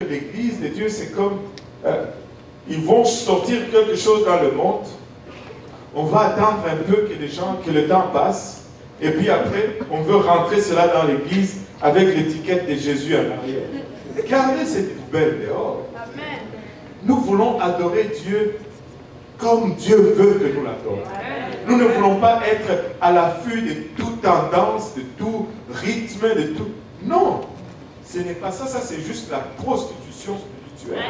L'Église de Dieu, c'est comme ils vont sortir quelque chose dans le monde. On va attendre un peu que les gens, que le temps passe, et puis après, on veut rentrer cela dans l'Église avec l'étiquette de Jésus en arrière. Gardez cette poubelle dehors. Amen. Nous voulons adorer Dieu comme Dieu veut que nous l'adorions. Nous ne voulons pas être à l'affût de toute tendance, de tout rythme, de tout. Non, ce n'est pas ça. Ça, c'est juste la prostitution spirituelle.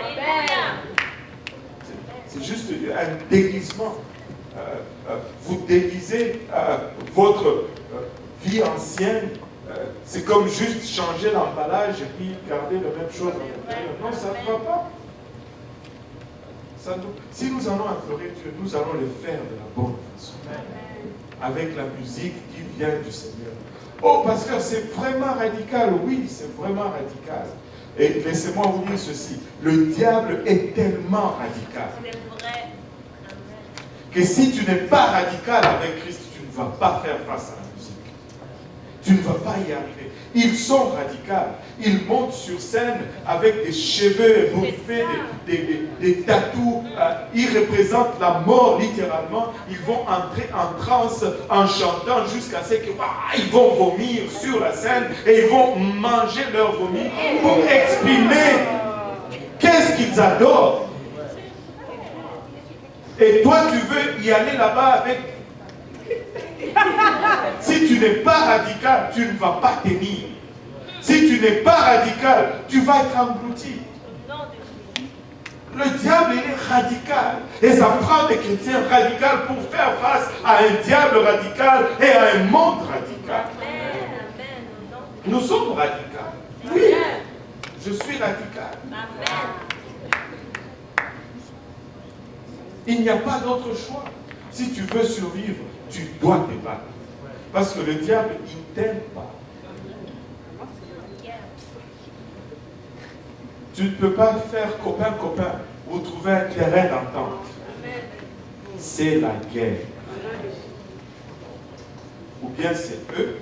C'est juste un déguisement. Vous déguisez votre vie ancienne. C'est comme juste changer l'emballage et puis garder la même chose à l'intérieur. Non, ça ne va pas. Si nous allons adorer Dieu, nous allons le faire de la bonne façon. Avec la musique qui vient du Seigneur. Oh, pasteur, c'est vraiment radical. Oui, c'est vraiment radical. Et laissez-moi vous dire ceci. Le diable est tellement radical. C'est vrai. Que si tu n'es pas radical avec Christ, tu ne vas pas faire face à la musique. Tu ne vas pas y arriver. Ils sont radicaux. Ils montent sur scène avec des cheveux bouffés, des tatous. Ils représentent la mort littéralement. Ils vont entrer en transe en chantant jusqu'à ce qu'ils vont vomir sur la scène et ils vont manger leur vomi pour exprimer qu'est-ce qu'ils adorent. Et toi, tu veux y aller là-bas avec... Si tu n'es pas radical, tu ne vas pas tenir. Si tu n'es pas radical, tu vas être englouti. Le diable, il est radical. Et ça prend des chrétiens radicaux pour faire face à un diable radical et à un monde radical. Nous sommes radicaux. Oui, je suis radical. Il n'y a pas d'autre choix. Si tu veux survivre, tu dois te battre. Parce que le diable, il ne t'aime pas. Tu ne peux pas faire copain-copain ou trouver un terrain d'entente. C'est la guerre. Ou bien c'est eux,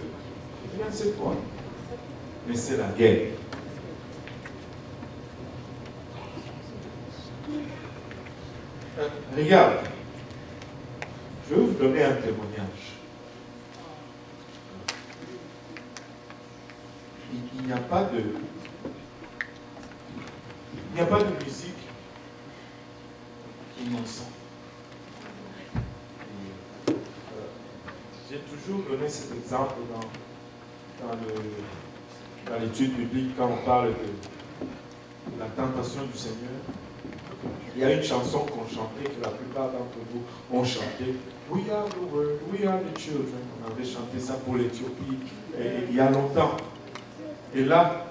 ou bien c'est toi. Mais c'est la guerre. Regarde. Je vais vous donner un témoignage. Il n'y a pas de musique innocente. J'ai toujours donné cet exemple dans l'étude biblique quand on parle de la tentation du Seigneur. Il y a une chanson qu'on chantait, que la plupart d'entre vous ont chanté. We are the world, we are the children. On avait chanté ça pour l'Éthiopie il y a longtemps. Et là,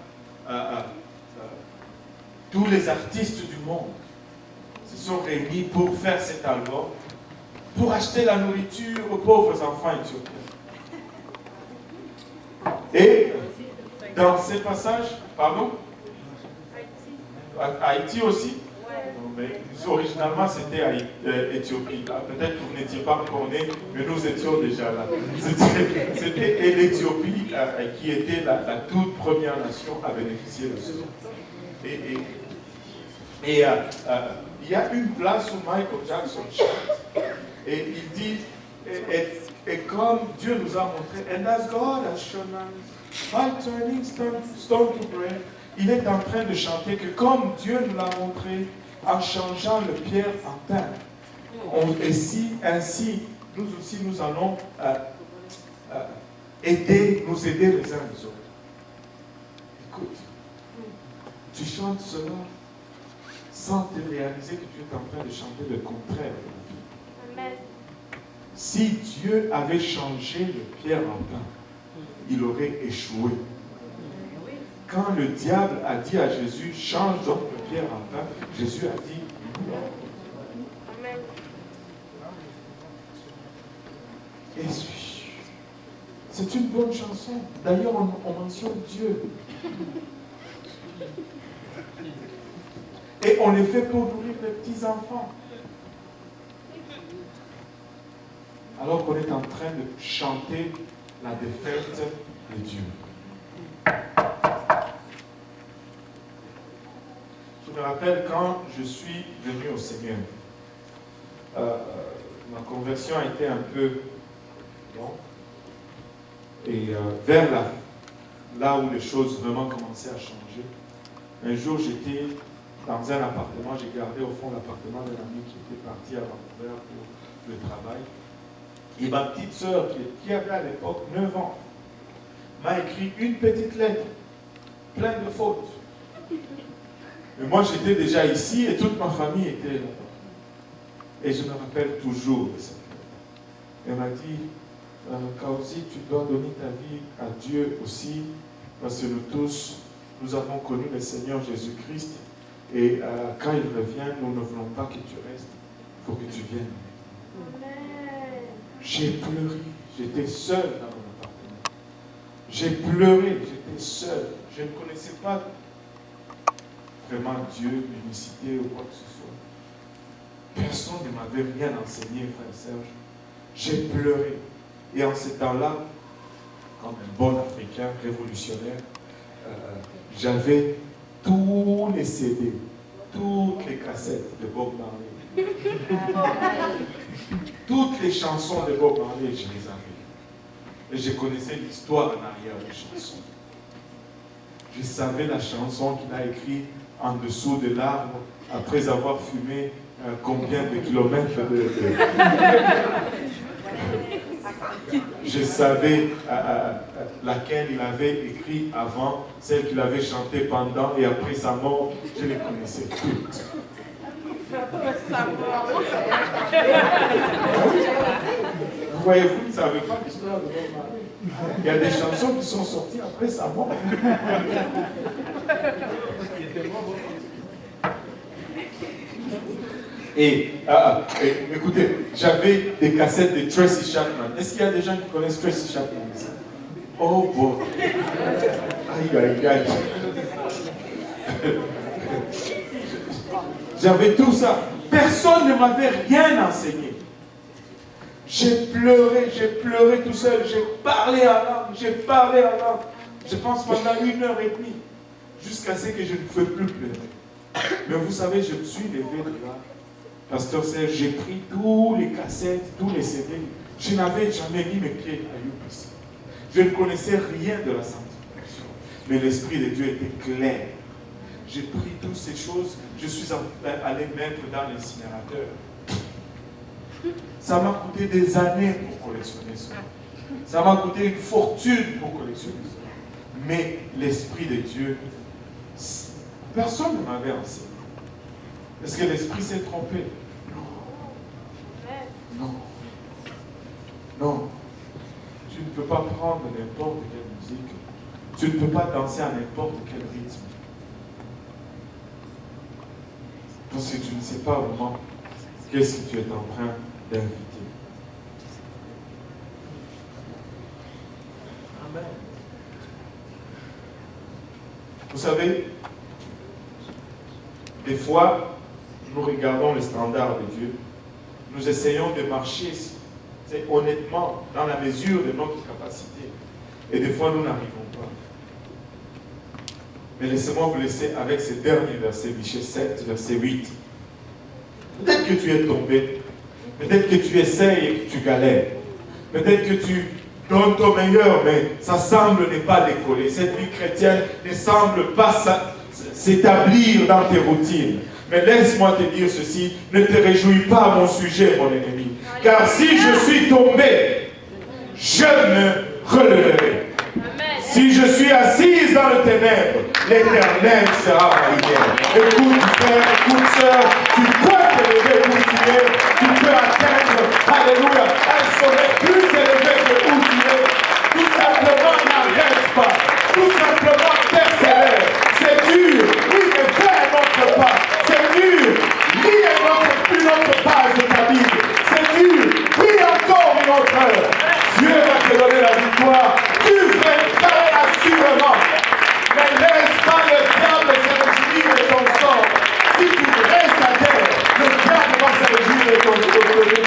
tous les artistes du monde se sont réunis pour faire cet album, pour acheter la nourriture aux pauvres enfants éthiopiens. Et dans ces passages, pardon, Haïti aussi. Mais originalement, c'était à Éthiopie. Peut-être que vous n'étiez pas encore nés, mais nous étions déjà là. C'était l'Éthiopie qui était la toute première nation à bénéficier de ce. Et il y a une place où Michael Jackson chante. Et il dit, et comme Dieu nous a montré, and as God has shown us, by turning stone to bread, il est en train de chanter que comme Dieu nous l'a montré, en changeant le pierre en pain. Ainsi, nous aussi, nous allons nous aider les uns les autres. Écoute, tu chantes cela sans te réaliser que tu es en train de chanter le contraire de la vie. Amen. Si Dieu avait changé le pierre en pain, il aurait échoué. Quand le diable a dit à Jésus, change donc le pierre en pain, Jésus a dit, non. Amen. Et c'est une bonne chanson. D'ailleurs, on mentionne Dieu. Et on les fait pour nourrir les petits-enfants. Alors qu'on est en train de chanter la défaite de Dieu. Je me rappelle quand je suis venu au Seigneur. Ma conversion a été un peu longue. Et vers là où les choses vraiment commençaient à changer, un jour j'étais dans un appartement, j'ai gardé au fond l'appartement d'un ami qui était parti à Vancouver pour le travail. Et ma petite sœur, qui avait à l'époque 9 ans, m'a écrit une petite lettre, pleine de fautes. Mais moi j'étais déjà ici et toute ma famille était là. Et je me rappelle toujours de cette lettre. Elle m'a dit, Kaozi, tu dois donner ta vie à Dieu aussi, parce que nous tous, nous avons connu le Seigneur Jésus-Christ. Et quand il revient, nous ne voulons pas que tu restes, il faut que tu viennes. J'ai pleuré, j'étais seul dans mon appartement. J'ai pleuré, j'étais seul. Je ne connaissais pas vraiment Dieu, l'unicité ou quoi que ce soit. Personne ne m'avait rien enseigné, frère Serge. J'ai pleuré. Et en ce temps-là, comme un bon Africain révolutionnaire, j'avais tous les CD, toutes les cassettes de Bob Marley. Toutes les chansons de Bob Marley, je les avais. Et je connaissais l'histoire en arrière des chansons. Je savais la chanson qu'il a écrite en dessous de l'arbre après avoir fumé combien de kilomètres de... Je savais laquelle il avait écrit avant, celle qu'il avait chantée pendant et après sa mort, je les connaissais toutes. Vous voyez, vous ne savez pas l'histoire de Bob Marley. Il y a des chansons qui sont sorties après sa mort. Et écoutez, j'avais des cassettes de Tracy Chapman. Est-ce qu'il y a des gens qui connaissent Tracy Chapman ici? Oh bon. Aïe, aïe, aïe. J'avais tout ça. Personne ne m'avait rien enseigné. J'ai pleuré tout seul. J'ai parlé en langue. Je pense pendant 1h30. Jusqu'à ce que je ne pouvais plus pleurer. Mais vous savez, je me suis levé de là. Pasteur Serge, j'ai pris tous les cassettes, tous les CD. Je n'avais jamais mis mes pieds à UPC. Je ne connaissais rien de la sanctification. Mais l'Esprit de Dieu était clair. J'ai pris toutes ces choses. Je suis allé mettre dans l'incinérateur. Ça m'a coûté des années pour collectionner ça. Ça m'a coûté une fortune pour collectionner ça. Mais l'Esprit de Dieu, personne ne m'avait enseigné. Est-ce que l'Esprit s'est trompé? Non. Non. Tu ne peux pas prendre n'importe quelle musique. Tu ne peux pas danser à n'importe quel rythme. Parce que tu ne sais pas vraiment qu'est-ce que tu es en train d'inviter. Amen. Vous savez, des fois, nous regardons les standards de Dieu. Nous essayons de marcher honnêtement dans la mesure de notre capacité. Et des fois, nous n'arrivons pas. Mais laissez-moi vous laisser avec ces derniers versets, Michée 7, verset 8. Peut-être que tu es tombé. Peut-être que tu essayes et que tu galères. Peut-être que tu donnes ton meilleur, mais ça semble ne pas décoller. Cette vie chrétienne ne semble pas s'établir dans tes routines. Mais laisse-moi te dire ceci, ne te réjouis pas à mon sujet, mon ennemi. Car si je suis tombé, je me releverai. Si je suis assise dans le ténèbre, l'Éternel sera ma lumière. Écoute frère, écoute sœur, tu peux t'élever où tu es, tu peux atteindre, alléluia, un sommet plus élevé que où tu es. Tout simplement n'arrête pas, tout simplement persévère. C'est dur, oui, mais fais un autre pas. C'est dur, lis une autre page de ta Bible. C'est dur, prie encore une autre heure. Dieu va te donner la victoire. Tu vaincras assurément. Mais laisse pas le diable se réjouir de ton sort. Si tu restes à terre, le diable va se réjouir de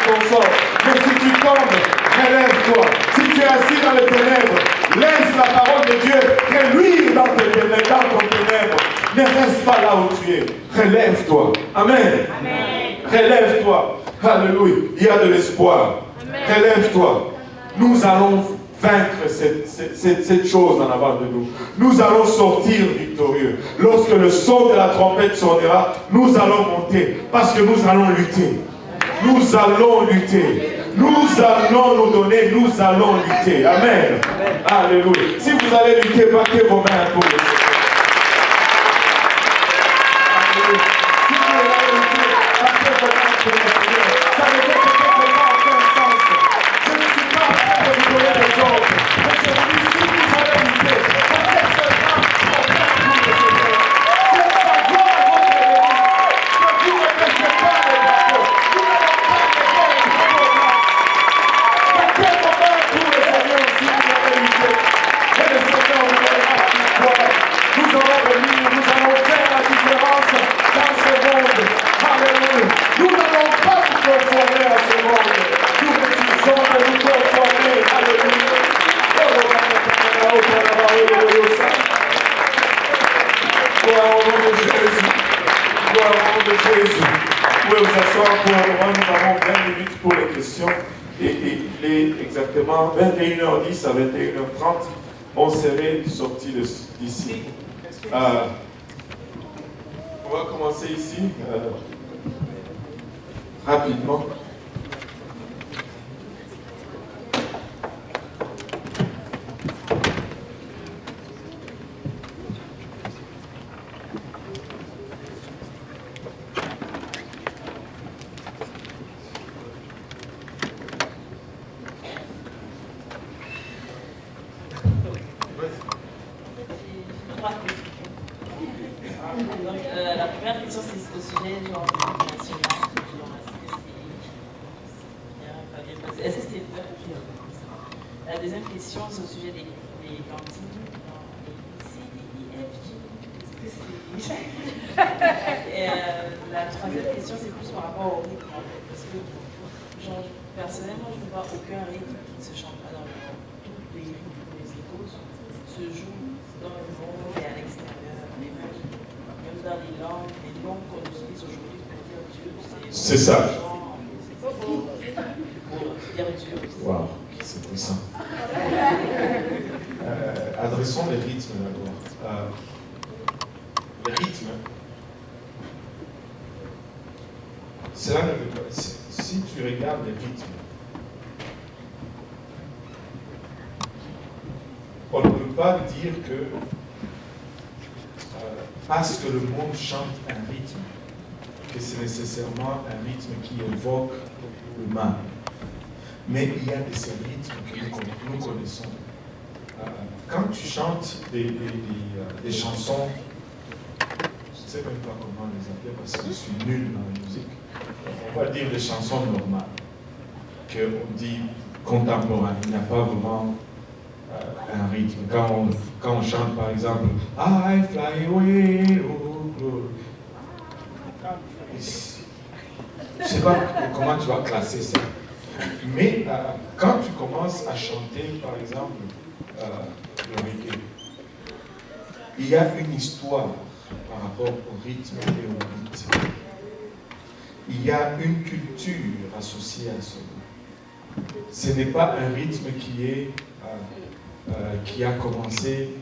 ton sort. Mais si tu tombes, relève-toi. Si tu es assis dans les ténèbres, laisse la parole de Dieu reluire dans ton ténèbre. Ne reste pas là où tu es. Relève-toi. Amen. Relève-toi. Alléluia. Il y a de l'espoir. Relève-toi. Nous allons vaincre cette chose en avant de nous. Nous allons sortir victorieux. Lorsque le son de la trompette sonnera, nous allons monter parce que nous allons lutter. Nous allons lutter. Nous allons nous donner, nous allons lutter. Amen. Alléluia. Si vous allez lutter, battez vos mains pour le Seigneur. Alléluia. Si vous allez lutter, battez vos mains pour le Seigneur. Ça ne fait peut-être pas aucun sens. Je ne suis pas en train de vous donner des ordres. Mais je vous dis, si vous allez lutter, battez seulement vos mains pour le Seigneur. C'est sa gloire à votre ennemi. Que vous ne baissez pas les drapeaux. Vous n'allez pas laisser les drapeaux blancs. Battez vos mains pour le Seigneur si vous allez lutter. Et le Seigneur vous donnera la victoire. Nous allons venir, nous allons faire la différence dans ce monde. Alléluia. Nous n'allons pas nous conformer à ce monde. Nous refusons de nous conformer. Alléluia. Gloire au nom de Jésus. Gloire au nom de Jésus. Vous pouvez vous asseoir pour un moment. Nous avons 20 minutes pour les questions. Et il est exactement 21h10 à 21h30. On serait sorti d'ici. On va commencer ici rapidement. La première question, c'est au sujet genre national. Est-ce que c'est la deuxième question, c'est au sujet des cantines. Et la troisième question, c'est plus par rapport au rythme. Parce que, genre, personnellement, je ne vois aucun rythme qui ne se chante pas dans le monde. Tous les rythmes que les échos se jouent dans le monde et à l'extérieur. Même dans les langues qu'on utilise aujourd'hui pour dire Dieu. C'est ça. Pour dire Dieu. Waouh, c'est puissant. Adressons les rythmes d'abord. Les rythmes, cela ne veut pas. Si tu regardes les rythmes, on ne peut pas dire que parce que le monde chante un rythme, que c'est nécessairement un rythme qui évoque le mal. Mais il y a de ces rythmes que nous connaissons. Quand tu chantes des chansons, je ne sais même pas comment les appeler parce que je suis nul dans la musique, on va dire des chansons normales, qu'on dit contemporaines, il n'y a pas vraiment un rythme. Quand on chante par exemple I fly away, oh glory. Je ne sais pas comment tu vas classer ça. Mais quand tu commences à chanter par exemple le reggae, il y a une histoire par rapport au rythme et au beat. Il y a une culture associée à cela. Ce n'est pas un rythme qui a commencé